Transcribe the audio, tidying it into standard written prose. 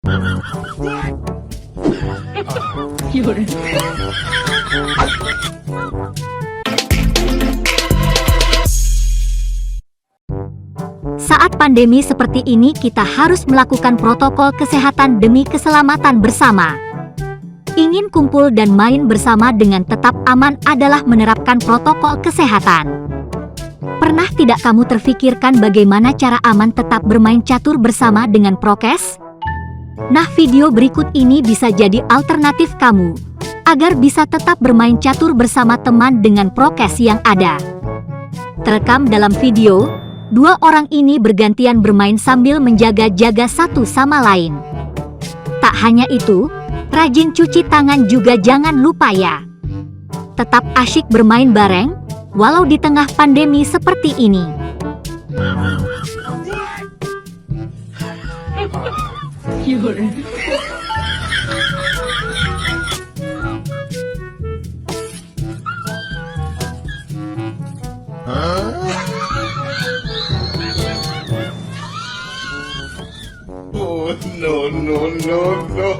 Saat pandemi seperti ini, kita harus melakukan protokol kesehatan demi keselamatan bersama. Ingin kumpul dan main bersama dengan tetap aman adalah menerapkan protokol kesehatan. Pernah tidak kamu terfikirkan bagaimana cara aman tetap bermain catur bersama dengan prokes? Nah, video berikut ini bisa jadi alternatif kamu, agar bisa tetap bermain catur bersama teman dengan prokes yang ada. Terekam dalam video, dua orang ini bergantian bermain sambil menjaga satu sama lain. Tak hanya itu, rajin cuci tangan juga jangan lupa ya. Tetap asyik bermain bareng, walau di tengah pandemi seperti ini. Oh, no, no, no, no.